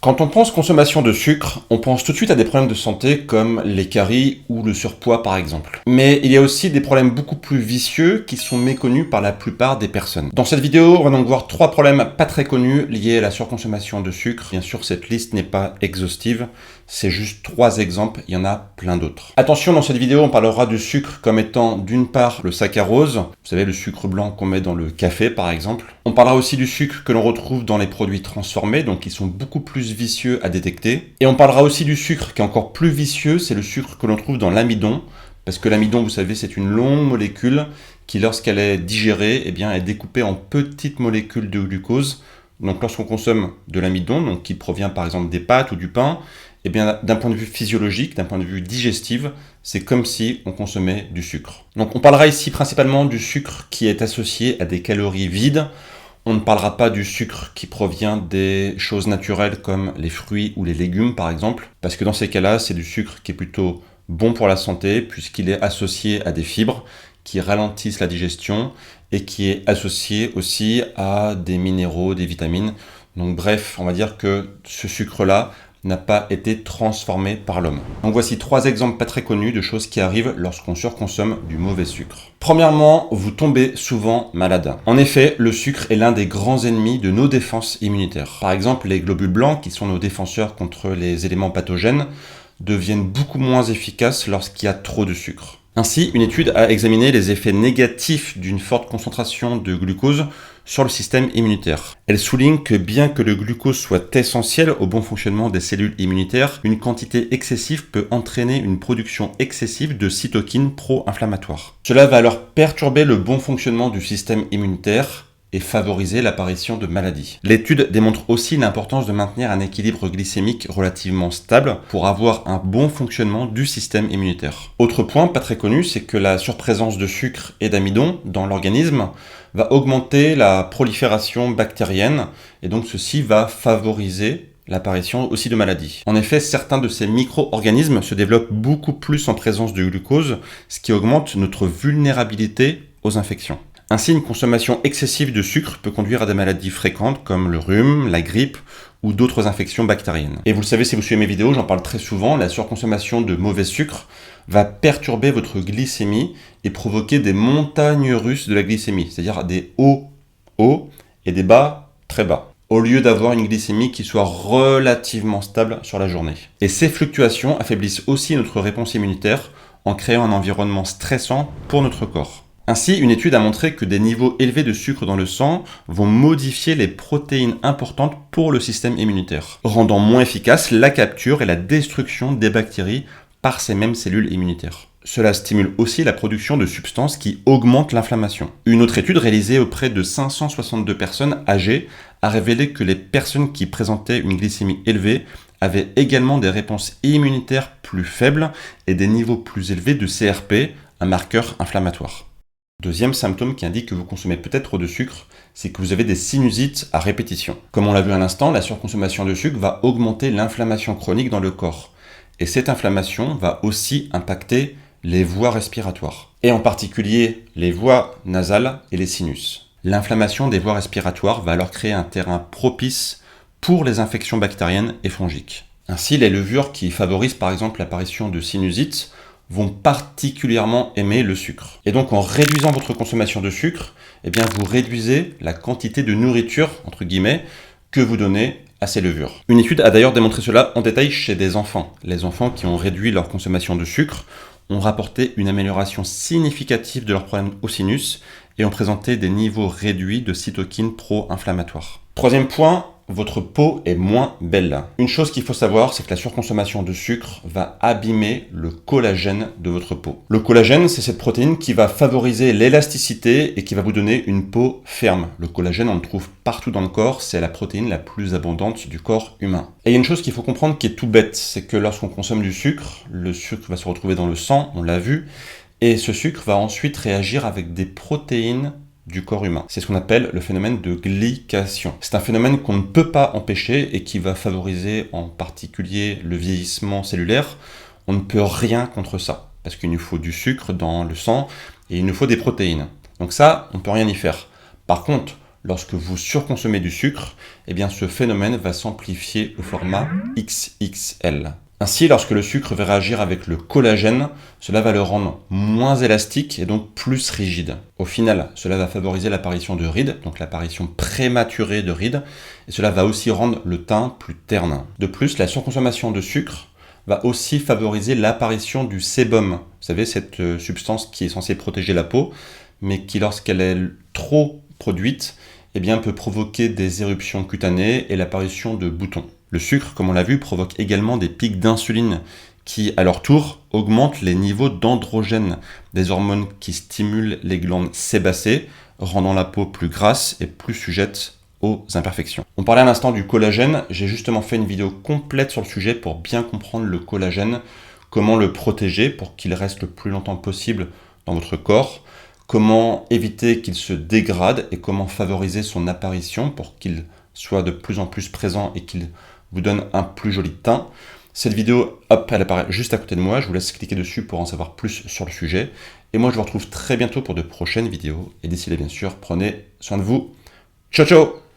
Quand on pense consommation de sucre, on pense tout de suite à des problèmes de santé comme les caries ou le surpoids par exemple. Mais il y a aussi des problèmes beaucoup plus vicieux qui sont méconnus par la plupart des personnes. Dans cette vidéo, on va donc voir 3 problèmes pas très connus liés à la surconsommation de sucre. Bien sûr, cette liste n'est pas exhaustive, c'est juste 3 exemples, il y en a plein d'autres. Attention, dans cette vidéo, on parlera du sucre comme étant d'une part le saccharose, vous savez le sucre blanc qu'on met dans le café par exemple. On parlera aussi du sucre que l'on retrouve dans les produits transformés, donc qui sont beaucoup plus vicieux à détecter. Et on parlera aussi du sucre qui est encore plus vicieux, c'est le sucre que l'on trouve dans l'amidon, parce que l'amidon, vous savez, c'est une longue molécule qui, lorsqu'elle est digérée, eh bien, est découpée en petites molécules de glucose. Donc lorsqu'on consomme de l'amidon, donc qui provient par exemple des pâtes ou du pain, eh bien, d'un point de vue physiologique, d'un point de vue digestif, c'est comme si on consommait du sucre. Donc on parlera ici principalement du sucre qui est associé à des calories vides. On ne parlera pas du sucre qui provient des choses naturelles comme les fruits ou les légumes par exemple, parce que dans ces cas-là, c'est du sucre qui est plutôt bon pour la santé puisqu'il est associé à des fibres qui ralentissent la digestion et qui est associé aussi à des minéraux, des vitamines. Donc bref, on va dire que ce sucre-là n'a pas été transformé par l'homme. Donc voici 3 exemples pas très connus de choses qui arrivent lorsqu'on surconsomme du mauvais sucre. Premièrement, vous tombez souvent malade. En effet, le sucre est l'un des grands ennemis de nos défenses immunitaires. Par exemple, les globules blancs, qui sont nos défenseurs contre les éléments pathogènes, deviennent beaucoup moins efficaces lorsqu'il y a trop de sucre. Ainsi, une étude a examiné les effets négatifs d'une forte concentration de glucose sur le système immunitaire. Elle souligne que bien que le glucose soit essentiel au bon fonctionnement des cellules immunitaires, une quantité excessive peut entraîner une production excessive de cytokines pro-inflammatoires. Cela va alors perturber le bon fonctionnement du système immunitaire et favoriser l'apparition de maladies. L'étude démontre aussi l'importance de maintenir un équilibre glycémique relativement stable pour avoir un bon fonctionnement du système immunitaire. Autre point pas très connu, c'est que la surprésence de sucre et d'amidon dans l'organisme va augmenter la prolifération bactérienne et donc ceci va favoriser l'apparition aussi de maladies. En effet, certains de ces micro-organismes se développent beaucoup plus en présence de glucose, ce qui augmente notre vulnérabilité aux infections. Ainsi, une consommation excessive de sucre peut conduire à des maladies fréquentes comme le rhume, la grippe ou d'autres infections bactériennes. Et vous le savez si vous suivez mes vidéos, j'en parle très souvent, la surconsommation de mauvais sucre va perturber votre glycémie et provoquer des montagnes russes de la glycémie, c'est-à-dire des hauts hauts et des bas très bas, au lieu d'avoir une glycémie qui soit relativement stable sur la journée. Et ces fluctuations affaiblissent aussi notre réponse immunitaire en créant un environnement stressant pour notre corps. Ainsi, une étude a montré que des niveaux élevés de sucre dans le sang vont modifier les protéines importantes pour le système immunitaire, rendant moins efficace la capture et la destruction des bactéries par ces mêmes cellules immunitaires. Cela stimule aussi la production de substances qui augmentent l'inflammation. Une autre étude réalisée auprès de 562 personnes âgées a révélé que les personnes qui présentaient une glycémie élevée avaient également des réponses immunitaires plus faibles et des niveaux plus élevés de CRP, un marqueur inflammatoire. Deuxième symptôme qui indique que vous consommez peut-être trop de sucre, c'est que vous avez des sinusites à répétition. Comme on l'a vu à l'instant, la surconsommation de sucre va augmenter l'inflammation chronique dans le corps. Et cette inflammation va aussi impacter les voies respiratoires, et en particulier les voies nasales et les sinus. L'inflammation des voies respiratoires va alors créer un terrain propice pour les infections bactériennes et fongiques. Ainsi, les levures qui favorisent par exemple l'apparition de sinusites vont particulièrement aimer le sucre. Et donc en réduisant votre consommation de sucre, eh bien vous réduisez la quantité de nourriture, entre guillemets, que vous donnez à ces levures. Une étude a d'ailleurs démontré cela en détail chez des enfants. Les enfants qui ont réduit leur consommation de sucre ont rapporté une amélioration significative de leurs problèmes au sinus et ont présenté des niveaux réduits de cytokines pro-inflammatoires. Troisième point, votre peau est moins belle. Une chose qu'il faut savoir, c'est que la surconsommation de sucre va abîmer le collagène de votre peau. Le collagène, c'est cette protéine qui va favoriser l'élasticité et qui va vous donner une peau ferme. Le collagène, on le trouve partout dans le corps, c'est la protéine la plus abondante du corps humain. Et il y a une chose qu'il faut comprendre qui est tout bête, c'est que lorsqu'on consomme du sucre, le sucre va se retrouver dans le sang, on l'a vu, et ce sucre va ensuite réagir avec des protéines du corps humain. C'est ce qu'on appelle le phénomène de glycation. C'est un phénomène qu'on ne peut pas empêcher et qui va favoriser en particulier le vieillissement cellulaire. On ne peut rien contre ça, parce qu'il nous faut du sucre dans le sang et il nous faut des protéines. Donc ça, on ne peut rien y faire. Par contre, lorsque vous surconsommez du sucre, eh bien ce phénomène va s'amplifier au format XXL. Ainsi, lorsque le sucre va réagir avec le collagène, cela va le rendre moins élastique et donc plus rigide. Au final, cela va favoriser l'apparition de rides, donc l'apparition prématurée de rides, et cela va aussi rendre le teint plus terne. De plus, la surconsommation de sucre va aussi favoriser l'apparition du sébum. Vous savez, cette substance qui est censée protéger la peau, mais qui, lorsqu'elle est trop produite, eh bien, peut provoquer des éruptions cutanées et l'apparition de boutons. Le sucre, comme on l'a vu, provoque également des pics d'insuline qui, à leur tour, augmentent les niveaux d'androgènes, des hormones qui stimulent les glandes sébacées, rendant la peau plus grasse et plus sujette aux imperfections. On parlait à l'instant du collagène, j'ai justement fait une vidéo complète sur le sujet pour bien comprendre le collagène, comment le protéger pour qu'il reste le plus longtemps possible dans votre corps, comment éviter qu'il se dégrade et comment favoriser son apparition pour qu'il soit de plus en plus présent et qu'il vous donne un plus joli teint. Cette vidéo, hop, elle apparaît juste à côté de moi, je vous laisse cliquer dessus pour en savoir plus sur le sujet. Et moi, je vous retrouve très bientôt pour de prochaines vidéos. Et d'ici là, bien sûr, prenez soin de vous. Ciao, ciao!